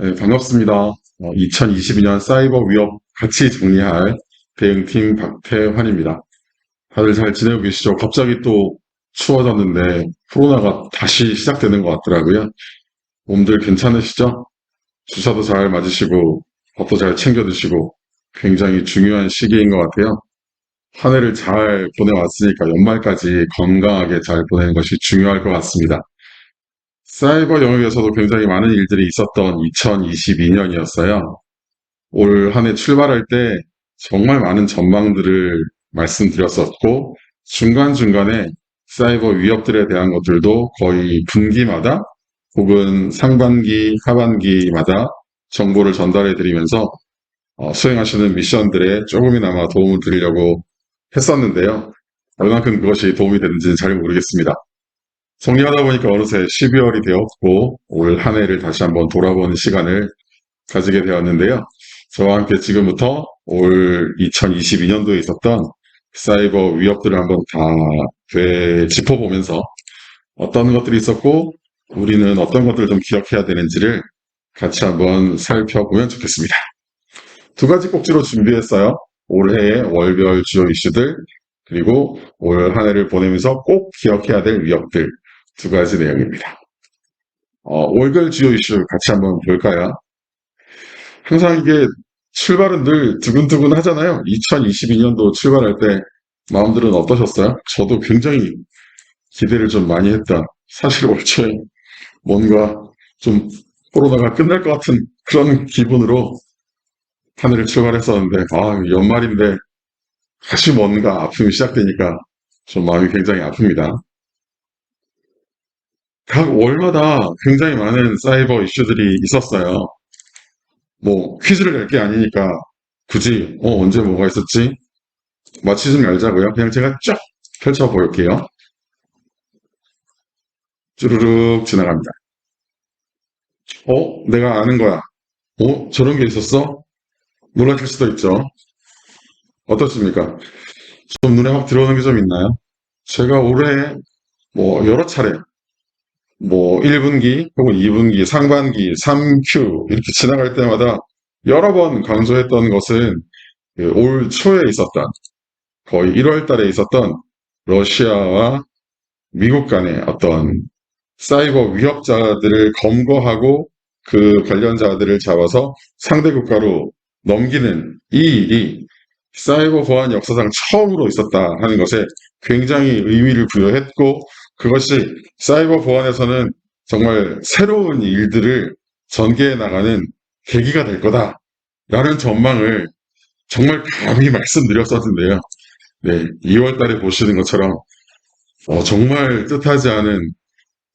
네, 반갑습니다. 2022년 사이버 위협 같이 정리할 대응팀 박태환입니다. 다들 잘 지내고 계시죠? 갑자기 또 추워졌는데 코로나가 다시 시작되는 것 같더라고요. 몸들 괜찮으시죠? 주사도 잘 맞으시고 밥도 잘 챙겨 드시고 굉장히 중요한 시기인 것 같아요. 한 해를 잘 보내왔으니까 연말까지 건강하게 잘 보내는 것이 중요할 것 같습니다. 사이버 영역에서도 굉장히 많은 일들이 있었던 2022년이었어요. 올 한 해 출발할 때 정말 많은 전망들을 말씀드렸었고, 중간중간에 사이버 위협들에 대한 것들도 거의 분기마다 혹은 상반기, 하반기마다 정보를 전달해 드리면서 수행하시는 미션들에 조금이나마 도움을 드리려고 했었는데요. 얼만큼 그것이 도움이 되는지는 잘 모르겠습니다. 정리하다 보니까 어느새 12월이 되었고 올 한 해를 다시 한번 돌아보는 시간을 가지게 되었는데요. 저와 함께 지금부터 올 2022년도에 있었던 사이버 위협들을 한번 다 짚어보면서 어떤 것들이 있었고 우리는 어떤 것들을 좀 기억해야 되는지를 같이 한번 살펴보면 좋겠습니다. 두 가지 꼭지로 준비했어요. 올해의 월별 주요 이슈들 그리고 올 한 해를 보내면서 꼭 기억해야 될 위협들 두 가지 내용입니다. 월별 주요 이슈 같이 한번 볼까요? 항상 이게 출발은 늘 두근두근 하잖아요. 2022년도 출발할 때 마음들은 어떠셨어요? 저도 굉장히 기대를 좀 많이 했다. 사실 올 초에 뭔가 좀 코로나가 끝날 것 같은 그런 기분으로 한 해를 출발했었는데, 연말인데 다시 뭔가 아픔이 시작되니까 좀 마음이 굉장히 아픕니다. 각 월마다 굉장히 많은 사이버 이슈들이 있었어요. 뭐 퀴즈를 낼 게 아니니까 굳이 언제 뭐가 있었지? 맞히지 말자고요. 그냥 제가 쫙 펼쳐볼게요. 쭈루룩 지나갑니다. 내가 아는 거야. 저런 게 있었어? 놀라실 수도 있죠. 어떻습니까? 좀 눈에 확 들어오는 게 좀 있나요? 제가 올해 뭐 여러 차례 뭐 1분기 혹은 2분기, 상반기, 3Q 이렇게 지나갈 때마다 여러 번 강조했던 것은 그올 초에 있었던 거의 1월 달에 있었던 러시아와 미국 간의 어떤 사이버 위협자들을 검거하고 그 관련자들을 잡아서 상대 국가로 넘기는 이 일이 사이버 보안 역사상 처음으로 있었다 하는 것에 굉장히 의미를 부여했고 그것이 사이버 보안에서는 정말 새로운 일들을 전개해 나가는 계기가 될 거다라는 전망을 정말 감히 말씀드렸었는데요. 네, 2월 달에 보시는 것처럼 정말 뜻하지 않은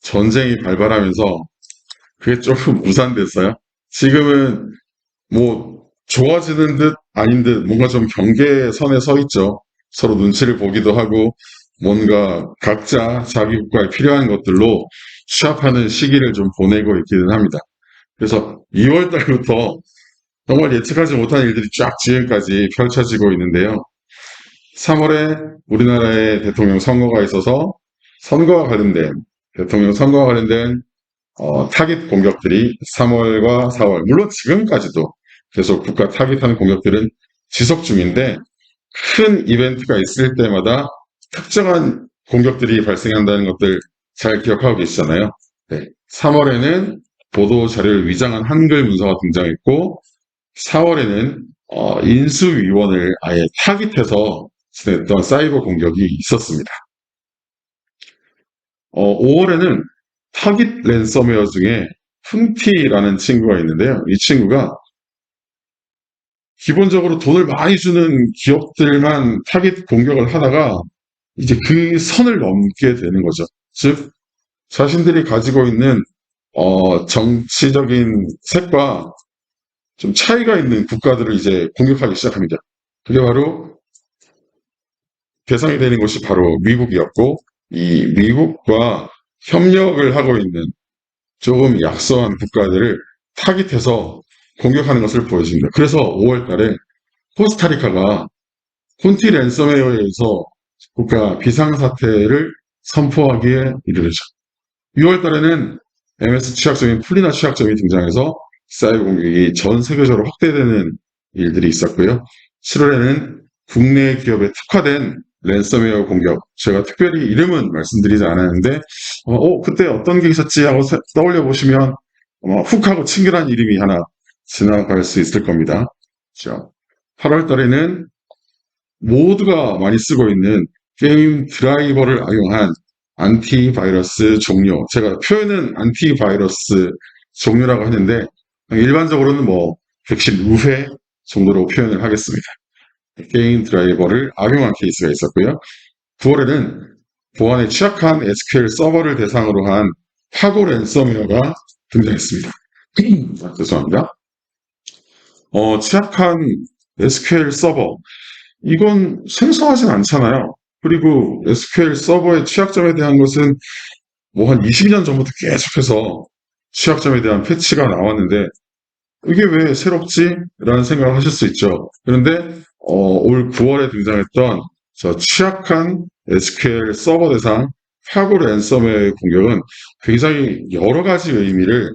전쟁이 발발하면서 그게 조금 무산됐어요. 지금은 뭐 좋아지는 듯 아닌 듯 뭔가 좀 경계선에 서 있죠. 서로 눈치를 보기도 하고 뭔가 각자 자기 국가에 필요한 것들로 취합하는 시기를 좀 보내고 있기는 합니다. 그래서 2월 달부터 정말 예측하지 못한 일들이 쫙 지금까지 펼쳐지고 있는데요. 3월에 우리나라의 대통령 선거가 있어서 선거와 관련된 대통령 선거와 관련된 타깃 공격들이 3월과 4월 물론 지금까지도 계속 국가 타깃하는 공격들은 지속 중인데 큰 이벤트가 있을 때마다 특정한 공격들이 발생한다는 것들 잘 기억하고 계시잖아요. 네. 3월에는 보도 자료를 위장한 한글 문서가 등장했고 4월에는 인수위원을 아예 타깃해서 진행했던 사이버 공격이 있었습니다. 5월에는 타깃 랜섬웨어 중에 푼티라는 친구가 있는데요. 이 친구가 기본적으로 돈을 많이 주는 기업들만 타깃 공격을 하다가 이제 그 선을 넘게 되는 거죠. 즉 자신들이 가지고 있는 정치적인 색과 좀 차이가 있는 국가들을 이제 공격하기 시작합니다. 그게 바로 대상이 되는 것이 바로 미국이었고 이 미국과 협력을 하고 있는 조금 약소한 국가들을 타깃해서 공격하는 것을 보여줍니다. 그래서 5월 달에 코스타리카가 콘티 랜섬웨어에서 국가 비상사태를 선포하기에 이르르죠. 6월 달에는 MS 취약점인 풀리나 취약점이 등장해서 사이버 공격이 전 세계적으로 확대되는 일들이 있었고요. 7월에는 국내 기업에 특화된 랜섬웨어 공격, 제가 특별히 이름은 말씀드리지 않았는데 그때 어떤 게 있었지 하고 떠올려 보시면 훅 하고 친근한 이름이 하나 지나갈 수 있을 겁니다. 자, 8월 달에는 모두가 많이 쓰고 있는 게임 드라이버를 악용한 안티바이러스 종류. 제가 표현은 안티바이러스 종류라고 했는데 일반적으로는 백신 우회 정도로 표현을 하겠습니다. 게임 드라이버를 악용한 케이스가 있었고요. 9월에는 보안에 취약한 SQL 서버를 대상으로 한 파고 랜섬웨어가 등장했습니다. 죄송합니다. 취약한 SQL 서버. 이건 생소하진 않잖아요. 그리고 SQL 서버의 취약점에 대한 것은 한 20년 전부터 계속해서 취약점에 대한 패치가 나왔는데 이게 왜 새롭지? 라는 생각을 하실 수 있죠. 그런데 올 9월에 등장했던 저 취약한 SQL 서버 대상 파고 랜섬웨어의 공격은 굉장히 여러 가지 의미를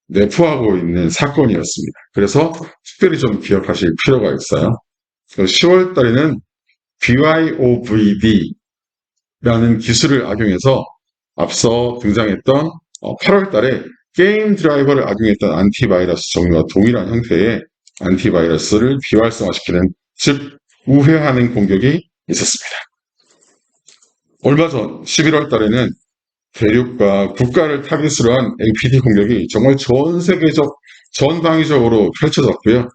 내포하고 있는 사건이었습니다. 그래서 특별히 좀 기억하실 필요가 있어요. 10월 달에는 BYOVD라는 기술을 악용해서 앞서 등장했던 8월 달에 게임 드라이버를 악용했던 안티바이러스 종류와 동일한 형태의 안티바이러스를 비활성화시키는, 즉 우회하는 공격이 있었습니다. 얼마 전 11월 달에는 대륙과 국가를 타깃으로 한 APT 공격이 정말 전방위적으로 펼쳐졌고요.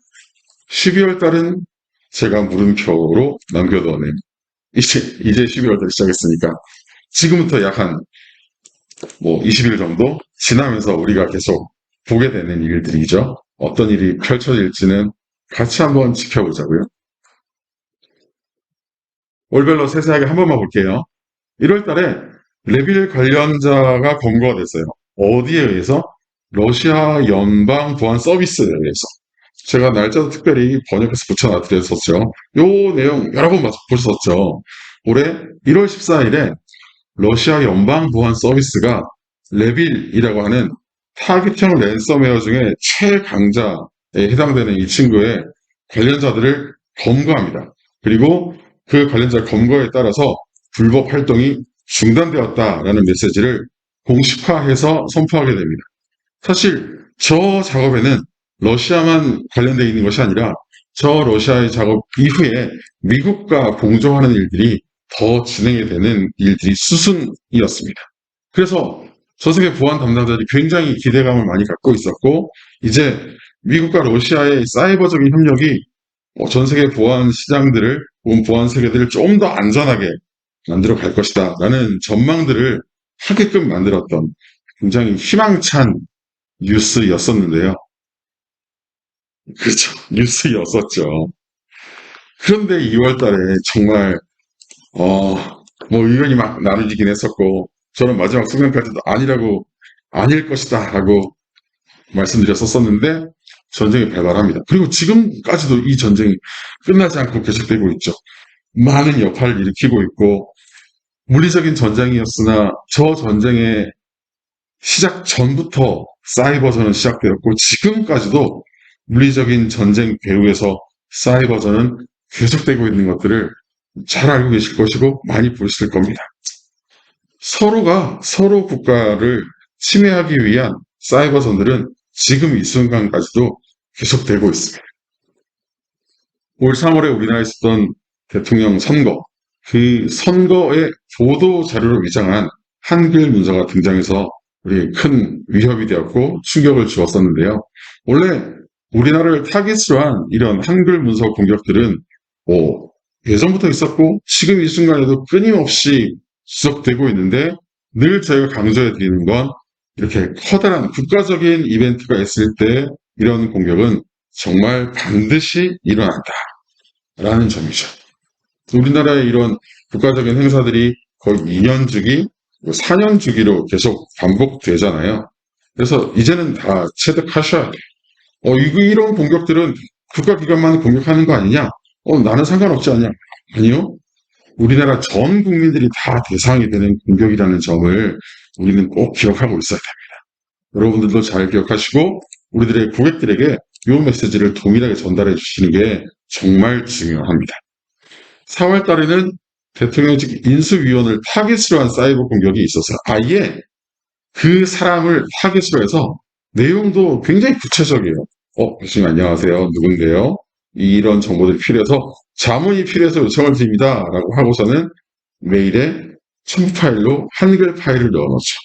12월 달은 제가 물음표로 남겨두었네요. 이제 12월 달 시작했으니까 지금부터 약 한 20일 정도 지나면서 우리가 계속 보게 되는 일들이죠. 어떤 일이 펼쳐질지는 같이 한번 지켜보자고요. 월별로 세세하게 한 번만 볼게요. 1월 달에 레빌 관련자가 검거가 됐어요. 어디에 의해서? 러시아 연방 보안 서비스에 의해서. 제가 날짜도 특별히 번역해서 붙여놔드렸었죠. 요 내용 여러 번 보셨었죠. 올해 1월 14일에 러시아 연방 보안 서비스가 레빌이라고 하는 타깃형 랜섬웨어 중에 최강자에 해당되는 이 친구의 관련자들을 검거합니다. 그리고 그 관련자 검거에 따라서 불법 활동이 중단되었다라는 메시지를 공식화해서 선포하게 됩니다. 사실 저 작업에는 러시아만 관련되어 있는 것이 아니라 저 러시아의 작업 이후에 미국과 공조하는 일들이 더 진행이 되는 일들이 수순이었습니다. 그래서 전 세계 보안 담당자들이 굉장히 기대감을 많이 갖고 있었고, 이제 미국과 러시아의 사이버적인 협력이 전 세계 보안 시장들을, 보안 세계들을 좀 더 안전하게 만들어 갈 것이다 라는 전망들을 하게끔 만들었던 굉장히 희망찬 뉴스였었는데요. 그렇죠. 뉴스였었죠. 그런데 2월 달에 정말 의견이 막 나눠지긴 했었고, 저는 마지막 순간까지도 아닐 것이다 라고 말씀드렸었는데 전쟁이 발발합니다. 그리고 지금까지도 이 전쟁이 끝나지 않고 계속되고 있죠. 많은 여파를 일으키고 있고, 물리적인 전쟁이었으나 저 전쟁의 시작 전부터 사이버전은 시작되었고, 지금까지도 물리적인 전쟁 배후에서 사이버전은 계속되고 있는 것들을 잘 알고 계실 것이고 많이 보실 겁니다. 서로가 서로 국가를 침해하기 위한 사이버전들은 지금 이 순간까지도 계속되고 있습니다. 올 3월에 우리나라에 있었던 대통령 선거, 그 선거의 보도 자료로 위장한 한글 문서가 등장해서 우리에게 큰 위협이 되었고 충격을 주었었는데요. 원래 우리나라를 타깃으로 한 이런 한글 문서 공격들은 예전부터 있었고 지금 이 순간에도 끊임없이 지속되고 있는데, 늘 저희가 강조해 드리는 건 이렇게 커다란 국가적인 이벤트가 있을 때 이런 공격은 정말 반드시 일어난다라는 점이죠. 우리나라의 이런 국가적인 행사들이 거의 2년 주기, 4년 주기로 계속 반복되잖아요. 그래서 이제는 다 체득하셔야 돼요. 이런 공격들은 국가기관만 공격하는 거 아니냐? 나는 상관없지 않냐? 아니요. 우리나라 전 국민들이 다 대상이 되는 공격이라는 점을 우리는 꼭 기억하고 있어야 됩니다. 여러분들도 잘 기억하시고 우리들의 고객들에게 이 메시지를 동일하게 전달해 주시는 게 정말 중요합니다. 4월 달에는 대통령직 인수위원을 타깃으로 한 사이버 공격이 있어서 아예 그 사람을 타깃으로 해서 내용도 굉장히 구체적이에요. 교수님 안녕하세요. 누군데요? 이런 정보들이 필요해서 자문이 필요해서 요청을 드립니다. 라고 하고서는 메일에 첨부 파일로 한글 파일을 넣어놓죠.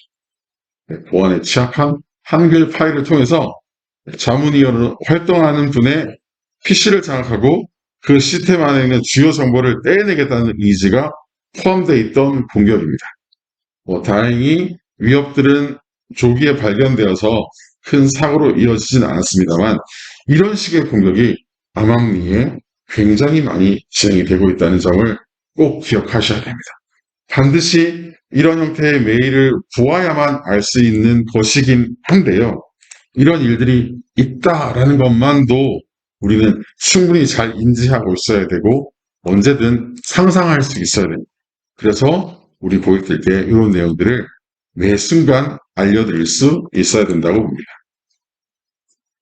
보안에 취약한 한글 파일을 통해서 자문위원으로 활동하는 분의 PC를 장악하고 그 시스템 안에 있는 주요 정보를 떼내겠다는 의지가 포함되어 있던 공격입니다. 다행히 위협들은 조기에 발견되어서 큰 사고로 이어지진 않았습니다만 이런 식의 공격이 암암리에 굉장히 많이 진행이 되고 있다는 점을 꼭 기억하셔야 됩니다. 반드시 이런 형태의 메일을 보아야만 알 수 있는 것이긴 한데요. 이런 일들이 있다라는 것만도 우리는 충분히 잘 인지하고 있어야 되고 언제든 상상할 수 있어야 됩니다. 그래서 우리 고객들께 이런 내용들을 매 순간 알려드릴 수 있어야 된다고 봅니다.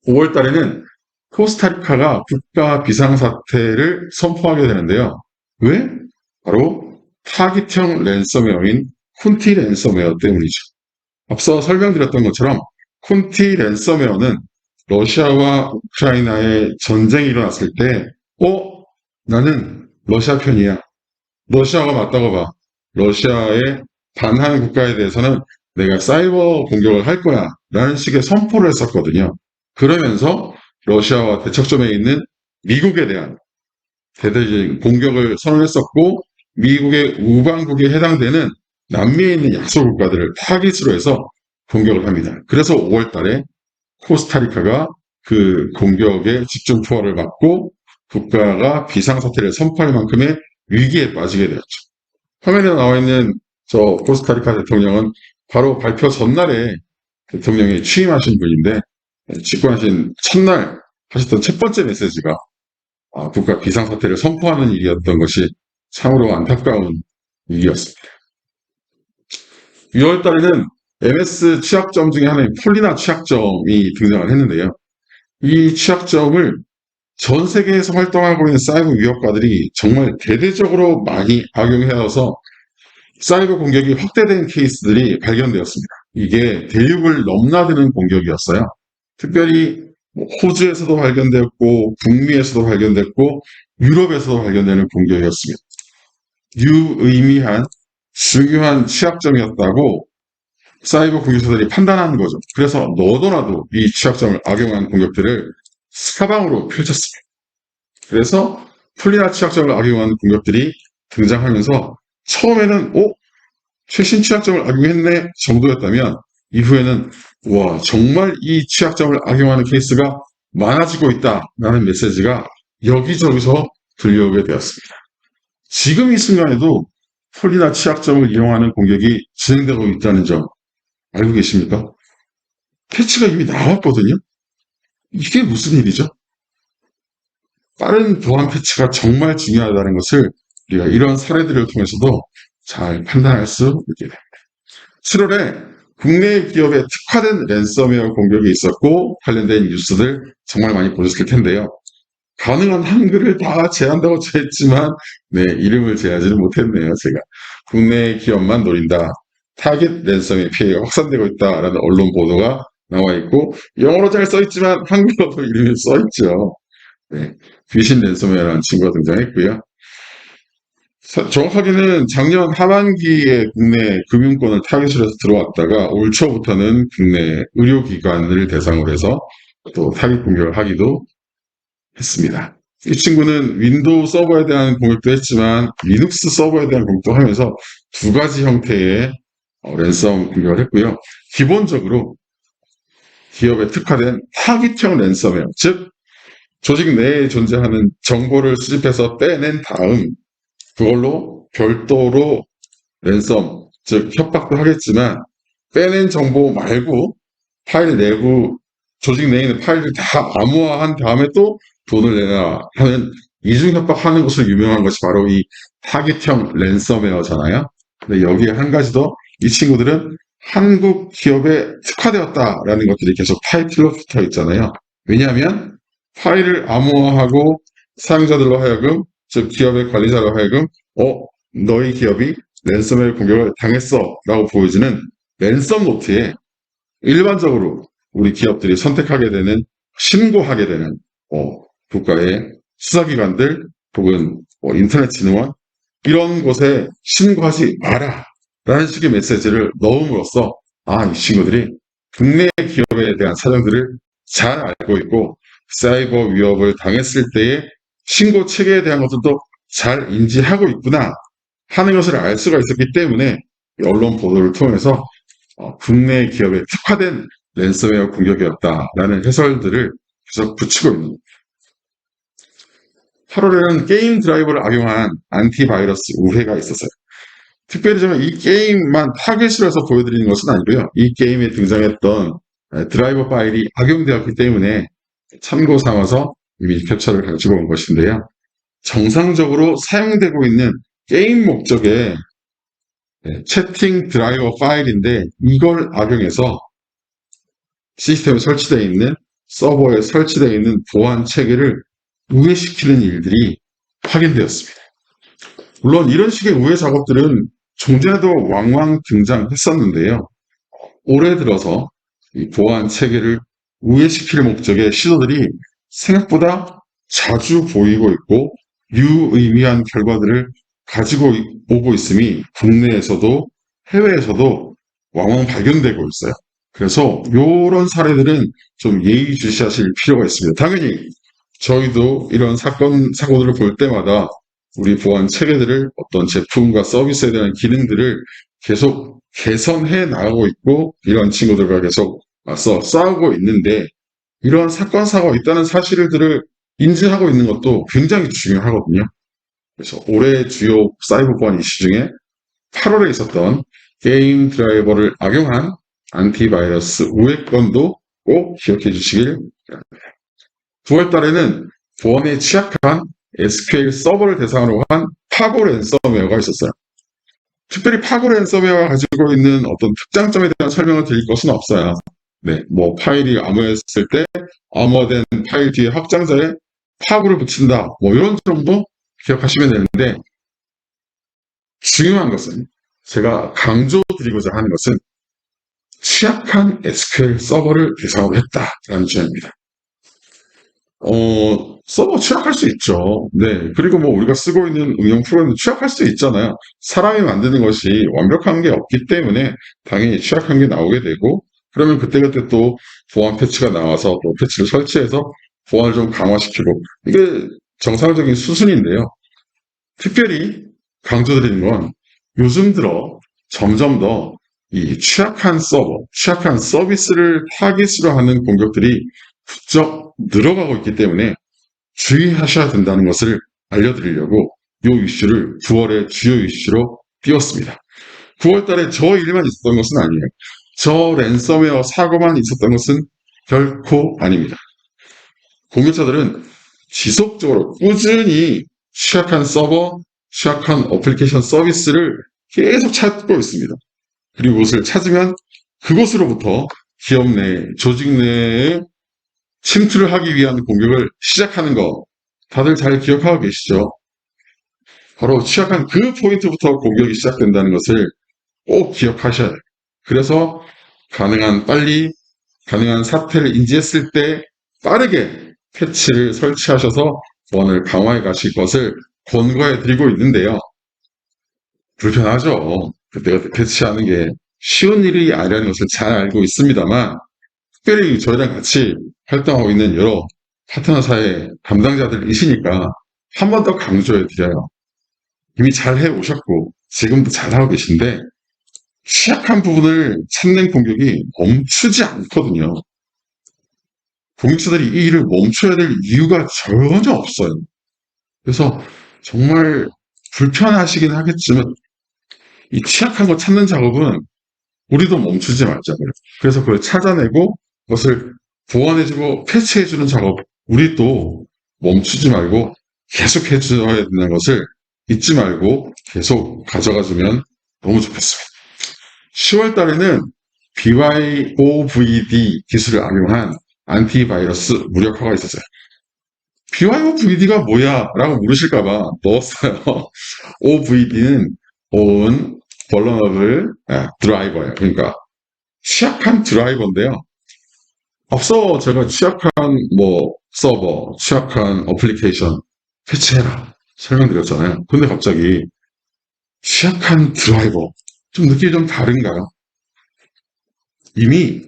5월 달에는 코스타리카가 국가 비상사태를 선포하게 되는데요. 왜? 바로 타깃형 랜섬웨어인 쿤티 랜섬웨어 때문이죠. 앞서 설명드렸던 것처럼 쿤티 랜섬웨어는 러시아와 우크라이나의 전쟁이 일어났을 때 나는 러시아 편이야. 러시아가 맞다고 봐. 러시아의 반한 국가에 대해서는 내가 사이버 공격을 할 거야. 라는 식의 선포를 했었거든요. 그러면서 러시아와 대척점에 있는 미국에 대한 대대적인 공격을 선언했었고 미국의 우방국에 해당되는 남미에 있는 약소 국가들을 타깃으로 해서 공격을 합니다. 그래서 5월 달에 코스타리카가 그 공격에 집중 투하를 받고 국가가 비상사태를 선포할 만큼의 위기에 빠지게 되었죠. 화면에 나와 있는 저 코스타리카 대통령은 바로 발표 전날에 대통령이 취임하신 분인데 집권하신 첫날 하셨던 첫 번째 메시지가 국가 비상사태를 선포하는 일이었던 것이 참으로 안타까운 일이었습니다. 6월 달에는 MS 취약점 중에 하나인 폴리나 취약점이 등장을 했는데요. 이 취약점을 전 세계에서 활동하고 있는 사이버 위협가들이 정말 대대적으로 많이 악용해와서 사이버 공격이 확대된 케이스들이 발견되었습니다. 이게 대륙을 넘나드는 공격이었어요. 특별히 호주에서도 발견되었고 북미에서도 발견됐고 유럽에서도 발견되는 공격이었습니다. 유의미한 중요한 취약점이었다고 사이버 공격자들이 판단하는 거죠. 그래서 너도나도 이 취약점을 악용한 공격들을 사방으로 펼쳤습니다. 그래서 폴리나 취약점을 악용한 공격들이 등장하면서 처음에는 최신 취약점을 악용했네 정도였다면 이후에는 정말 이 취약점을 악용하는 케이스가 많아지고 있다라는 메시지가 여기저기서 들려오게 되었습니다. 지금 이 순간에도 폴리나 취약점을 이용하는 공격이 진행되고 있다는 점 알고 계십니까? 패치가 이미 나왔거든요. 이게 무슨 일이죠? 빠른 보안 패치가 정말 중요하다는 것을 우리가 이런 사례들을 통해서도 잘 판단할 수 있게 됩니다. 7월에 국내 기업에 특화된 랜섬웨어 공격이 있었고 관련된 뉴스들 정말 많이 보셨을 텐데요. 가능한 한글을 다 제한다고 했지만 이름을 제하지는 못했네요. 제가 국내 기업만 노린다. 타깃 랜섬의 피해가 확산되고 있다라는 언론 보도가 나와 있고 영어로 잘 써있지만 한글로도 이름이 써있죠. 귀신 랜섬웨어라는 친구가 등장했고요. 정확하게는 작년 하반기에 국내 금융권을 타깃으로 해서 들어왔다가 올 초부터는 국내 의료기관을 대상으로 해서 또 타깃 공격을 하기도 했습니다. 이 친구는 윈도우 서버에 대한 공격도 했지만 리눅스 서버에 대한 공격도 하면서 두 가지 형태의 랜섬 공격을 했고요. 기본적으로 기업에 특화된 타깃형 랜섬웨어, 즉 조직 내에 존재하는 정보를 수집해서 빼낸 다음 그걸로 별도로 랜섬, 즉 협박도 하겠지만 빼낸 정보 말고 파일 내부 조직 내에 있는 파일을 다 암호화한 다음에 또 돈을 내놔 하는 이중 협박하는 것으로 유명한 것이 바로 이 타깃형 랜섬웨어잖아요. 근데 여기에 한 가지 더 이 친구들은 한국 기업에 특화되었다라는 것들이 계속 타이틀로 붙어 있잖아요. 왜냐하면 파일을 암호화하고 사용자들로 하여금, 즉 기업의 관리자로 하여금 너희 기업이 랜섬웨어 공격을 당했어 라고 보여지는 랜섬 노트에 일반적으로 우리 기업들이 선택하게 되는, 신고하게 되는 국가의 수사기관들 혹은 인터넷 진흥원, 이런 곳에 신고하지 마라 라는 식의 메시지를 넣음으로써 이 친구들이 국내 기업에 대한 사정들을 잘 알고 있고 사이버 위협을 당했을 때의 신고 체계에 대한 것들도 잘 인지하고 있구나 하는 것을 알 수가 있었기 때문에 언론 보도를 통해서 국내 기업에 특화된 랜섬웨어 공격이었다라는 해설들을 계속 붙이고 있는 겁니다. 8월에는 게임 드라이버를 악용한 안티바이러스 우회가 있었어요. 특별히 저는 이 게임만 타겟으로 해서 보여드리는 것은 아니고요. 이 게임에 등장했던 드라이버 파일이 악용되었기 때문에 참고 삼아서 이미 캡처를 가지고 온 것인데요. 정상적으로 사용되고 있는 게임 목적의 채팅 드라이버 파일인데 이걸 악용해서 시스템에 설치되어 있는, 서버에 설치되어 있는 보안 체계를 우회시키는 일들이 확인되었습니다. 물론 이런 식의 우회 작업들은 종전에도 왕왕 등장했었는데요. 올해 들어서 이 보안 체계를 우회시킬 목적의 시도들이 생각보다 자주 보이고 있고 유의미한 결과들을 가지고 오고 있음이 국내에서도 해외에서도 왕왕 발견되고 있어요. 그래서 이런 사례들은 좀 예의주시하실 필요가 있습니다. 당연히 저희도 이런 사고들을 볼 때마다 우리 보안 체계들을, 어떤 제품과 서비스에 대한 기능들을 계속 개선해 나가고 있고 이런 친구들과 계속 맞서 싸우고 있는데, 이런 사건, 사고가 있다는 사실들을 인지하고 있는 것도 굉장히 중요하거든요. 그래서 올해 주요 사이버 보안 이슈 중에 8월에 있었던 게임 드라이버를 악용한 안티바이러스 우회 건도 꼭 기억해 주시길 바랍니다. 9월 달에는 보안에 취약한 SQL 서버를 대상으로 한 파고 랜섬웨어가 있었어요. 특별히 파고 랜섬웨어가 가지고 있는 어떤 특장점에 대한 설명을 드릴 것은 없어요. 네, 파일이 암호했을 때 암호된 파일 뒤에 확장자에 파고를 붙인다, 이런 정도 기억하시면 되는데, 중요한 것은, 제가 강조드리고자 하는 것은 취약한 SQL 서버를 대상으로 했다라는 점입니다. 서버 취약할 수 있죠. 네. 그리고 우리가 쓰고 있는 응용 프로그램도 취약할 수 있잖아요. 사람이 만드는 것이 완벽한 게 없기 때문에 당연히 취약한 게 나오게 되고, 그러면 그때그때 또 보안 패치가 나와서 또 패치를 설치해서 보안을 좀 강화시키고, 이게 정상적인 수순인데요. 특별히 강조드리는 건 요즘 들어 점점 더 이 취약한 서버, 취약한 서비스를 타깃으로 하는 공격들이 부쩍 늘어가고 있기 때문에 주의하셔야 된다는 것을 알려드리려고 이 이슈를 9월의 주요 이슈로 띄웠습니다. 9월 달에 저 일만 있었던 것은 아니에요. 저 랜섬웨어 사고만 있었던 것은 결코 아닙니다. 공격자들은 지속적으로 꾸준히 취약한 서버, 취약한 어플리케이션 서비스를 계속 찾고 있습니다. 그리고 그것을 찾으면 그곳으로부터 기업 내, 조직 내에 침투를 하기 위한 공격을 시작하는 거, 다들 잘 기억하고 계시죠? 바로 취약한 그 포인트부터 공격이 시작된다는 것을 꼭 기억하셔야 돼요. 그래서 가능한 빨리, 가능한 사태를 인지했을 때 빠르게 패치를 설치하셔서 보안을 강화해 가실 것을 권고해 드리고 있는데요. 불편하죠. 그때그때 패치하는 게 쉬운 일이 아니라는 것을 잘 알고 있습니다만, 특별히 저희랑 같이 활동하고 있는 여러 파트너사의 담당자들이시니까 한 번 더 강조해 드려요. 이미 잘 해오셨고 지금도 잘하고 계신데 취약한 부분을 찾는 공격이 멈추지 않거든요. 공격자들이 이 일을 멈춰야 될 이유가 전혀 없어요. 그래서 정말 불편하시긴 하겠지만 이 취약한 거 찾는 작업은 우리도 멈추지 말자고요. 그래서 그걸 찾아내고 그것을 보완해주고 패치해주는 작업, 우리도 멈추지 말고 계속 해줘야 된다는 것을 잊지 말고 계속 가져가주면 너무 좋겠습니다. 10월 달에는 BYOVD 기술을 악용한 안티바이러스 무력화가 있었어요. BYOVD가 뭐야? 라고 물으실까봐 넣었어요. OVD는 On Vulnerable Driver예요. 그러니까 취약한 드라이버인데요. 앞서 제가 취약한 서버, 취약한 어플리케이션 해체해라 설명드렸잖아요. 근데 갑자기 취약한 드라이버 좀 느낌이 좀 다른가요? 이미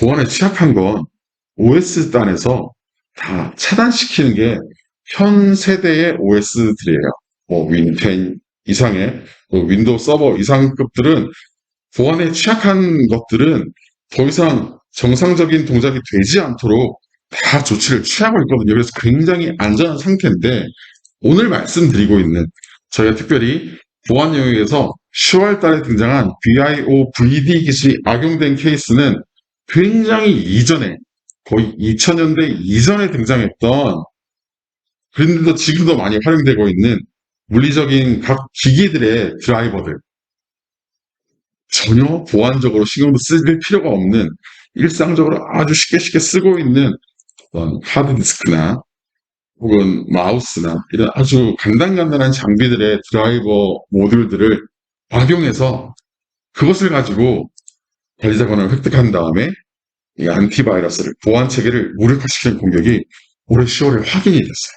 보안에 취약한 건 OS단에서 다 차단시키는 게 현 세대의 OS들이에요. 윈10 이상의 윈도우 서버 이상급들은 보안에 취약한 것들은 더 이상 정상적인 동작이 되지 않도록 다 조치를 취하고 있거든요. 그래서 굉장히 안전한 상태인데 오늘 말씀드리고 있는 저희가 특별히 보안 영역에서 10월 달에 등장한 BIO-VD 기술이 악용된 케이스는 굉장히 이전에 거의 2000년대 이전에 등장했던 그런데도 지금도 많이 활용되고 있는 물리적인 각 기기들의 드라이버들 전혀 보안적으로 신경도 쓸 필요가 없는 일상적으로 아주 쉽게 쓰고 있는 하드디스크나 혹은 마우스나 이런 아주 간단한 장비들의 드라이버 모듈들을 악용해서 그것을 가지고 관리자 권한을 획득한 다음에 이 안티바이러스를 보안 체계를 무력화시키는 공격이 올해 10월에 확인이 됐어요.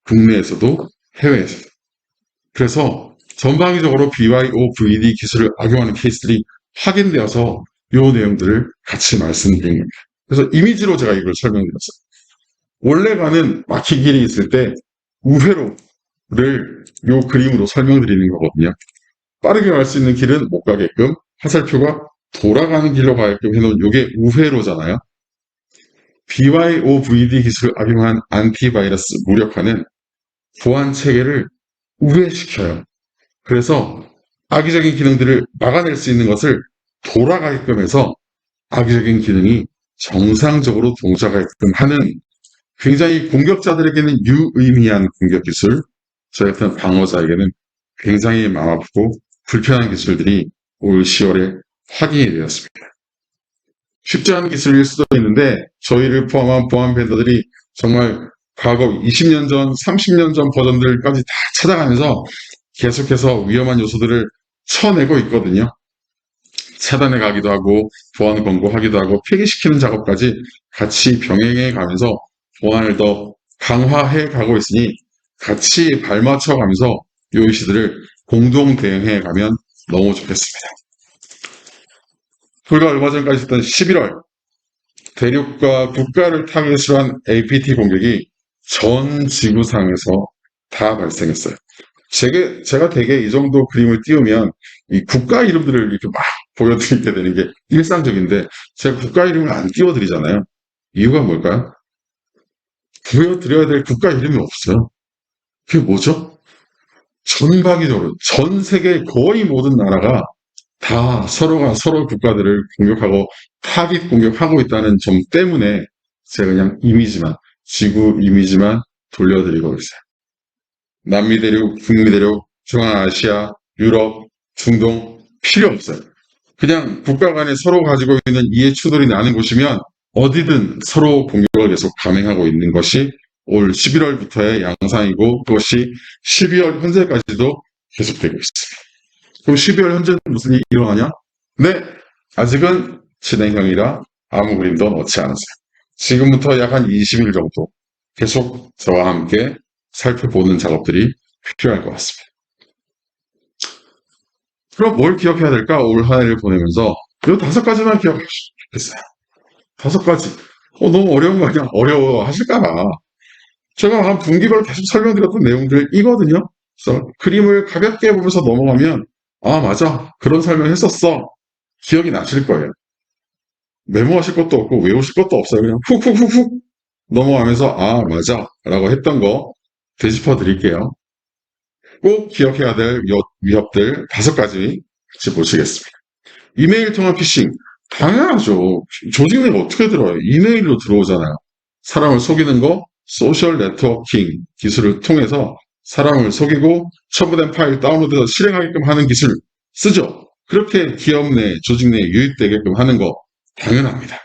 국내에서도 해외에서도. 그래서 전방위적으로 BYOVD 기술을 악용하는 케이스들이 확인되어서 이 내용들을 같이 말씀드린 겁니다. 그래서 이미지로 제가 이걸 설명드렸어요. 원래 가는 막힌 길이 있을 때 우회로를 이 그림으로 설명드리는 거거든요. 빠르게 갈 수 있는 길은 못 가게끔 화살표가 돌아가는 길로 가게끔 해놓은 이게 우회로잖아요. BYOVD 기술을 악용한 안티바이러스 무력화는 보안 체계를 우회시켜요. 그래서 악의적인 기능들을 막아낼 수 있는 것을 돌아가게끔 해서 악의적인 기능이 정상적으로 동작하게끔 하는 굉장히 공격자들에게는 유의미한 공격 기술, 저희 같은 방어자에게는 굉장히 마음 아프고 불편한 기술들이 올 10월에 확인이 되었습니다. 쉽지 않은 기술일 수도 있는데 저희를 포함한 보안 벤더들이 정말 과거 20년 전, 30년 전 버전들까지 다 찾아가면서 계속해서 위험한 요소들을 쳐내고 있거든요. 차단해 가기도 하고 보안 권고하기도 하고 폐기시키는 작업까지 같이 병행해 가면서 보안을 더 강화해 가고 있으니 같이 발맞춰 가면서 이 이슈들을 공동 대응해 가면 너무 좋겠습니다. 불과 얼마 전까지 있었던 11월 대륙과 국가를 타깃으로 한 APT 공격이 전 지구상에서 다 발생했어요. 제가 되게 이 정도 그림을 띄우면 이 국가 이름들을 이렇게 막 보여드리게 되는 게 일상적인데 제가 국가 이름을 안 띄워드리잖아요. 이유가 뭘까요? 보여드려야 될 국가 이름이 없어요. 그게 뭐죠? 전방위적으로 전 세계 거의 모든 나라가 다 서로가 서로 국가들을 공격하고 타깃 공격하고 있다는 점 때문에 제가 그냥 지구 이미지만 돌려드리고 있어요. 남미 대륙, 북미 대륙, 중앙아시아, 유럽, 중동 필요 없어요. 그냥 국가 간에 서로 가지고 있는 이해 충돌이 나는 곳이면 어디든 서로 공격을 계속 감행하고 있는 것이 올 11월부터의 양상이고 그것이 12월 현재까지도 계속되고 있습니다. 그럼 12월 현재는 무슨 일이 일어나냐? 네, 아직은 진행형이라 아무 그림도 넣지 않았어요. 지금부터 약 한 20일 정도 계속 저와 함께 살펴보는 작업들이 필요할 것 같습니다. 그럼 뭘 기억해야 될까? 올 한 해를 보내면서 이 5가지만 기억하시면 좋겠어요. 5가지. 너무 어려운 거 아니야? 어려워 하실까봐. 제가 한 분기별로 계속 설명드렸던 내용들이거든요. 그래서 그림을 가볍게 보면서 넘어가면 아 맞아 그런 설명했었어 기억이 나실 거예요. 메모하실 것도 없고 외우실 것도 없어요. 그냥 훅훅훅훅 넘어가면서 아 맞아 라고 했던 거 되짚어 드릴게요. 꼭 기억해야 될 위협들 5가지 같이 보시겠습니다. 이메일 통한 피싱 당연하죠. 조직 내가 어떻게 들어요? 이메일로 들어오잖아요. 사람을 속이는 거 소셜 네트워킹 기술을 통해서 사람을 속이고 첨부된 파일 다운로드해서 실행하게끔 하는 기술 쓰죠. 그렇게 기업 내, 조직 내에 유입되게끔 하는 거 당연합니다.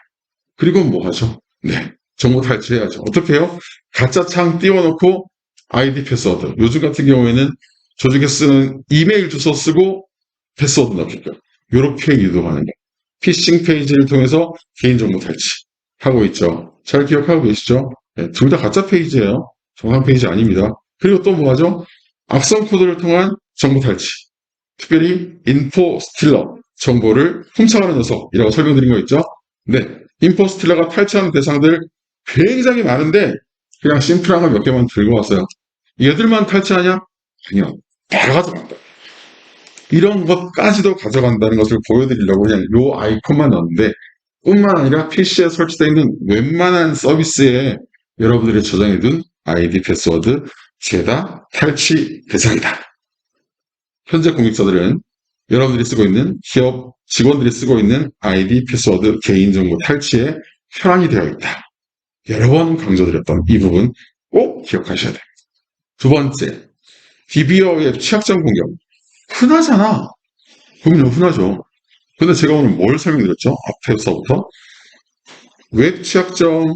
그리고 뭐 하죠? 네. 정보 탈취해야죠. 어떻게 해요? 가짜 창 띄워놓고 아이디 패스워드. 요즘 같은 경우에는 조직에 쓰는 이메일 주소 쓰고 패스워드 넣겠죠. 이렇게 유도하는 거. 피싱 페이지를 통해서 개인정보 탈취하고 있죠. 잘 기억하고 계시죠? 네, 둘 다 가짜 페이지예요. 정상 페이지 아닙니다. 그리고 또 뭐 하죠? 악성 코드를 통한 정보 탈취. 특별히 인포 스틸러, 정보를 훔쳐가는 녀석이라고 설명드린 거 있죠? 네, 인포 스틸러가 탈취하는 대상들 굉장히 많은데 그냥 심플한 거 몇 개만 들고 왔어요. 얘들만 탈취하냐? 아니요, 다 가져간다. 이런 것까지도 가져간다는 것을 보여드리려고 그냥 요 아이콘만 넣었는데, 뿐만 아니라 PC에 설치되어 있는 웬만한 서비스에 여러분들이 저장해둔 아이디 패스워드 죄다 탈취 대상이다. 현재 공격자들은 여러분들이 쓰고 있는 기업 직원들이 쓰고 있는 아이디 패스워드 개인정보 탈취에 혈안이 되어 있다. 여러 번 강조드렸던 이 부분 꼭 기억하셔야 됩니다. 두 번째, DB어의 취약점 공격. 흔하잖아. 그럼요, 흔하죠. 근데 제가 오늘 뭘 설명드렸죠? 앞에서부터 웹 취약점,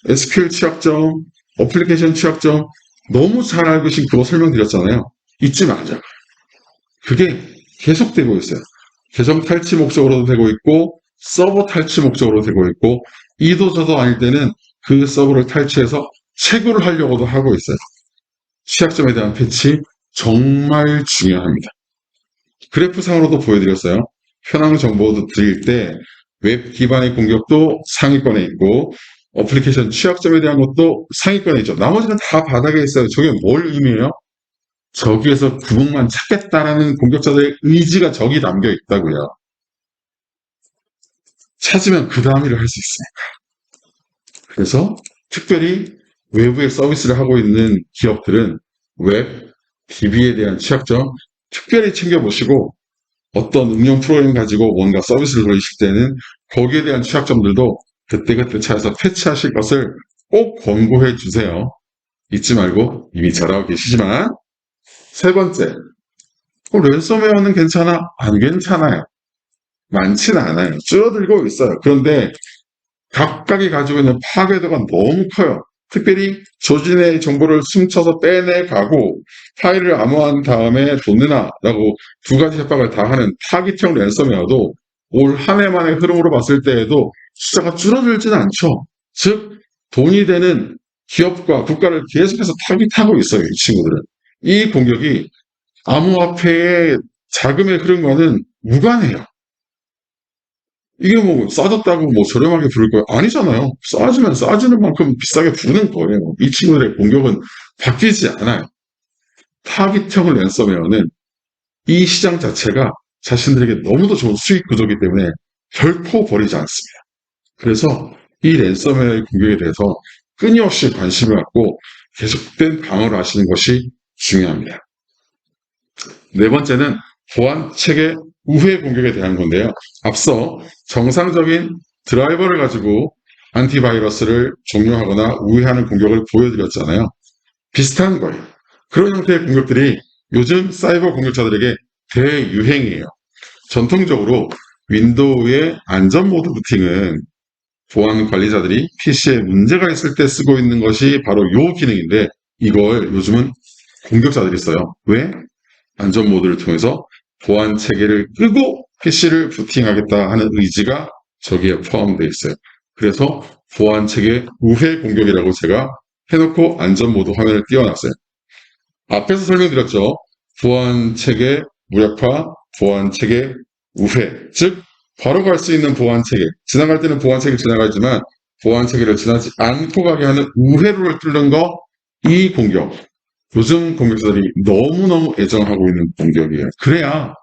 SQL 취약점, 어플리케이션 취약점 너무 잘 알고 계신 그거 설명드렸잖아요. 잊지 말자. 그게 계속되고 있어요. 계정 탈취 목적으로도 되고 있고 서버 탈취 목적으로 되고 있고 이도저도 아닐 때는 그 서버를 탈취해서 채굴을 하려고도 하고 있어요. 취약점에 대한 패치 정말 중요합니다. 그래프상으로도 보여드렸어요. 현황 정보도 드릴 때 웹 기반의 공격도 상위권에 있고 어플리케이션 취약점에 대한 것도 상위권에 있죠. 나머지는 다 바닥에 있어요. 저게 뭘 의미해요? 저기에서 구멍만 찾겠다라는 공격자들의 의지가 저기 담겨 있다고요. 찾으면 그 다음 일을 할 수 있으니까. 그래서 특별히 외부에 서비스를 하고 있는 기업들은 웹, DB에 대한 취약점 특별히 챙겨보시고 어떤 응용 프로그램 가지고 뭔가 서비스를 돌리실 때는 거기에 대한 취약점들도 그때그때 찾아서 패치하실 것을 꼭 권고해 주세요. 잊지 말고 이미 잘하고 계시지만. 세 번째, 랜섬웨어는 괜찮아? 안 괜찮아요. 많지는 않아요. 줄어들고 있어요. 그런데 각각이 가지고 있는 파괴도가 너무 커요. 특별히 조진의 정보를 훔쳐서 빼내가고 파일을 암호화한 다음에 돈 내놔라고 두 가지 협박을 다 하는 타깃형 랜섬웨어도 올 한 해만의 흐름으로 봤을 때에도 숫자가 줄어들지는 않죠. 즉 돈이 되는 기업과 국가를 계속해서 타깃하고 있어요. 이 친구들은. 이 공격이 암호화폐의 자금의 흐름과는 무관해요. 이게 뭐 싸졌다고 뭐 저렴하게 부를 거예요? 아니잖아요. 싸지면 싸지는 만큼 비싸게 부는 거예요. 이 친구들의 공격은 바뀌지 않아요. 타깃형 랜섬웨어는 이 시장 자체가 자신들에게 너무도 좋은 수익 구조이기 때문에 결코 버리지 않습니다. 그래서 이 랜섬웨어의 공격에 대해서 끊임없이 관심을 갖고 계속된 방어를 하시는 것이 중요합니다. 네 번째는 보안 체계 우회 공격에 대한 건데요. 앞서 정상적인 드라이버를 가지고 안티바이러스를 종료하거나 우회하는 공격을 보여드렸잖아요. 비슷한 거예요. 그런 형태의 공격들이 요즘 사이버 공격자들에게 대유행이에요. 전통적으로 윈도우의 안전 모드 부팅은 보안 관리자들이 PC에 문제가 있을 때 쓰고 있는 것이 바로 이 기능인데 이걸 요즘은 공격자들이 써요. 왜? 안전 모드를 통해서 보안 체계를 끄고 PC를 부팅하겠다 하는 의지가 저기에 포함되어 있어요. 그래서 보안 체계 우회 공격이라고 제가 해놓고 안전 모드 화면을 띄워놨어요. 앞에서 설명드렸죠. 보안 체계 무력화, 보안 체계 우회. 즉 바로 갈 수 있는 보안 체계. 지나갈 때는 보안 체계 지나가지만 보안 체계를 지나지 않고 가게 하는 우회로를 뚫는 거, 이 공격. 요즘 공격자들이 너무너무 애정하고 있는 공격이에요. 그래야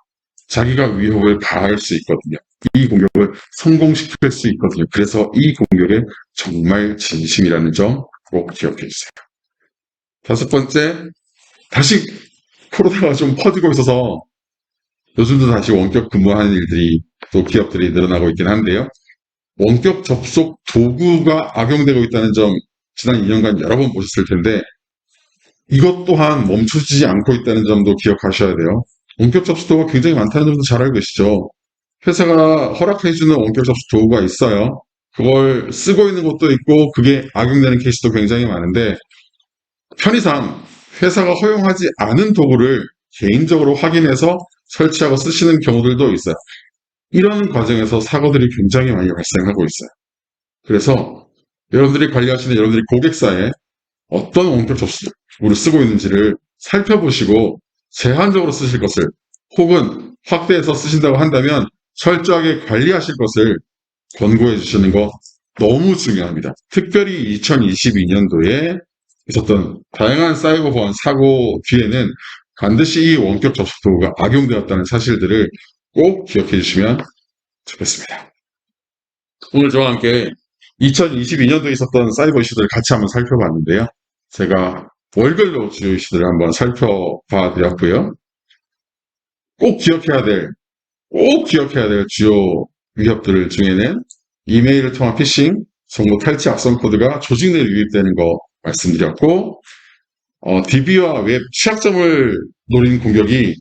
자기가 위협을 가할 수 있거든요. 이 공격을 성공시킬 수 있거든요. 그래서 이 공격에 정말 진심이라는 점 꼭 기억해 주세요. 다섯 번째, 다시 코로나가 좀 퍼지고 있어서 요즘도 다시 원격 근무하는 일들이 또 기업들이 늘어나고 있긴 한데요. 원격 접속 도구가 악용되고 있다는 점 지난 2년간 여러 번 보셨을 텐데 이것 또한 멈추지 않고 있다는 점도 기억하셔야 돼요. 원격 접속도가 굉장히 많다는 점도 잘 알고 계시죠. 회사가 허락해주는 원격 접속 도구가 있어요. 그걸 쓰고 있는 것도 있고 그게 악용되는 케이스도 굉장히 많은데 편의상 회사가 허용하지 않은 도구를 개인적으로 확인해서 설치하고 쓰시는 경우들도 있어요. 이런 과정에서 사고들이 굉장히 많이 발생하고 있어요. 그래서 여러분들이 관리하시는 여러분들이 고객사에 어떤 원격 접속을 쓰고 있는지를 살펴보시고 제한적으로 쓰실 것을 혹은 확대해서 쓰신다고 한다면 철저하게 관리하실 것을 권고해 주시는 거 너무 중요합니다. 특별히 2022년도에 있었던 다양한 사이버 보안 사고 뒤에는 반드시 이 원격 접속 도구가 악용되었다는 사실들을 꼭 기억해 주시면 좋겠습니다. 오늘 저와 함께 2022년도에 있었던 사이버 이슈들을 같이 한번 살펴봤는데요. 제가 월별로 주요 이슈들을 한번 살펴봐 드렸고요. 꼭 기억해야 될 주요 위협들 중에는 이메일을 통한 피싱, 정보 탈취 악성 코드가 조직 내에 유입되는 거 말씀드렸고, DB와 웹 취약점을 노린 공격이